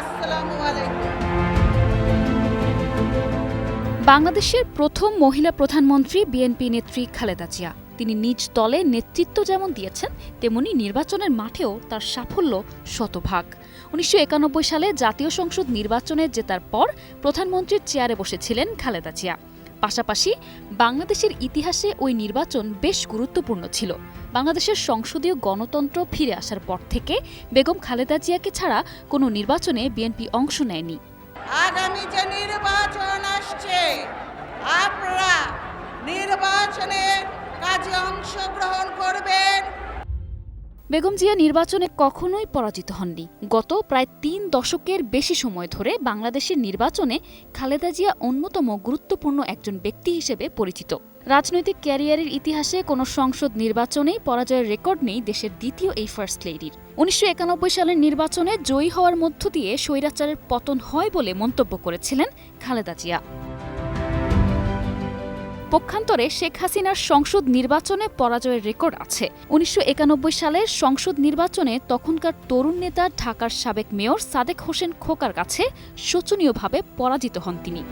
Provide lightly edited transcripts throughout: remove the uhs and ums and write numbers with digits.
আসসালামু আলাইকুম। বাংলাদেশের প্রথম মহিলা প্রধানমন্ত্রী বিএনপি নেত্রী খালেদা জিয়া। তিনি নিজ দলে নেতৃত্ব যেমন দিয়েছেন, তেমনি নির্বাচনের মাঠেও তার সাফল্য শতভাগ। ১৯৯১ সালে জাতীয় সংসদ নির্বাচনে জেতার পর প্রধানমন্ত্রীর চেয়ারে বসেছিলেন খালেদা জিয়া। পাশাপাশি বাংলাদেশের ইতিহাসে ওই নির্বাচন বেশ গুরুত্বপূর্ণ ছিল। বাংলাদেশের সংসদীয় গণতন্ত্র ফিরে আসার পর থেকে বেগম খালেদা জিয়াকে ছাড়া কোনো নির্বাচনে বিএনপি অংশ নেয়নি। আগামী যে নির্বাচন আসছে, আপনারা নির্বাচনে কাজে অংশগ্রহণ করবেন। বেগম জিয়া নির্বাচনে কখনোই পরাজিত হননি। গত প্রায় ৩ দশকের বেশি সময় ধরে বাংলাদেশের নির্বাচনে খালেদা জিয়া অন্যতম গুরুত্বপূর্ণ একজন ব্যক্তি হিসেবে পরিচিত। রাজনৈতিক ক্যারিয়ারের ইতিহাসে কোনো সংসদ নির্বাচনেই পরাজয়ের রেকর্ড নেই দেশের দ্বিতীয় এই ফার্স্ট লেডির। ১৯৯১ সালের নির্বাচনে জয়ী হওয়ার মধ্য দিয়ে স্বৈরাচারের পতন হয় বলে মন্তব্য করেছিলেন খালেদা জিয়া। পক্ষান্তরে শেখ হাসিনার সংসদ নির্বাচনে পরাজয়ের রেকর্ড আছে। ১৯৯১ সালের সংসদ নির্বাচনে তখনকার তরুণ নেতা ঢাকার সাবেক মেয়র সাদেক হোসেন খোকার কাছে শোচনীয়ভাবে পরাজিত হন তিনি।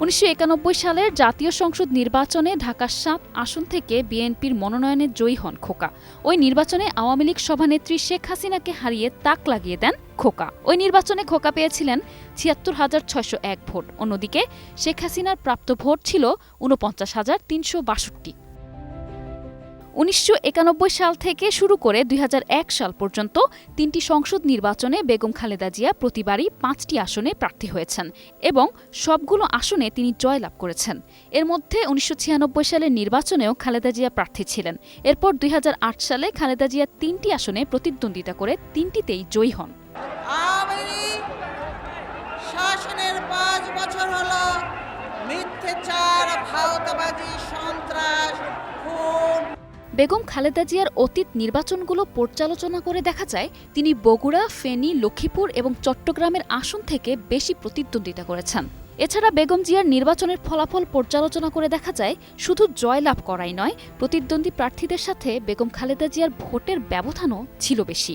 ১৯৯১ সালের জাতীয় সংসদ নির্বাচনে ঢাকা ৭ আসন থেকে বিএনপির মনোনয়নে জয়ী হন খোকা। ওই নির্বাচনে আওয়ামী লীগ সভানেত্রী শেখ হাসিনাকে হারিয়ে তাক লাগিয়ে দেন খোকা। ওই নির্বাচনে খোকা পেয়েছিলেন ৭৬,৬০১ ভোট। অন্যদিকে শেখ হাসিনার প্রাপ্ত ভোট ছিল ৪৯,৩৬২। ১৯৯১ সাল থেকে শুরু করে ২০০১ সাল পর্যন্ত ৩টি সংসদ নির্বাচনে বেগম খালেদা জিয়া প্রতিবারই ৫টি আসনে প্রার্থী হয়েছেন এবং সবগুলো আসনে তিনি জয়লাভ করেছেন। এর মধ্যে ১৯৯৬ সালের নির্বাচনেও খালেদা জিয়া প্রার্থী ছিলেন। এরপর ২০০৮ সালে খালেদা জিয়া ৩টি আসনে প্রতিদ্বন্দ্বিতা করে ৩টিতেই জয়ী হন। আওয়ামী লীগ শাসনের ৫ বছর হলো মিথ্যাচার, ভাওতাবাজি, সন্ত্রাস, খুন। বেগম খালেদা জিয়ার অতীত নির্বাচনগুলো পর্যালোচনা করে দেখা যায় তিনি বগুড়া, ফেনী, লক্ষ্মীপুর এবং চট্টগ্রামের আসন থেকে বেশি প্রতিদ্বন্দ্বিতা করেছেন। এছাড়া বেগম জিয়ার নির্বাচনের ফলাফল পর্যালোচনা করে দেখা যায় শুধু জয়লাভ করাই নয়, প্রতিদ্বন্দ্বী প্রার্থীদের সাথে বেগম খালেদা জিয়ার ভোটের ব্যবধানও ছিল বেশি।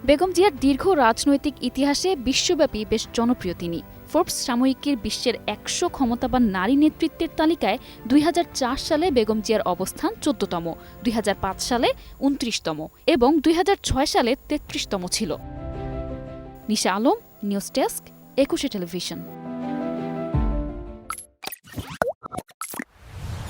বেগম জিয়ার দীর্ঘ রাজনৈতিক ইতিহাসে বিশ্বব্যাপী বেশ জনপ্রিয় তিনি। ফোর্বস সাময়িকীর বিশ্বের ১০০ ক্ষমতাবান নারী নেতৃত্বের তালিকায় ২০০৪ সালে বেগম জিয়ার অবস্থান ১৪তম, ২০০৫ সালে ২৯তম এবং ২০০৬ সালে ৩৩তম ছিল। নিশা আলম, নিউজ ডেস্ক, ২১ টেলিভিশন।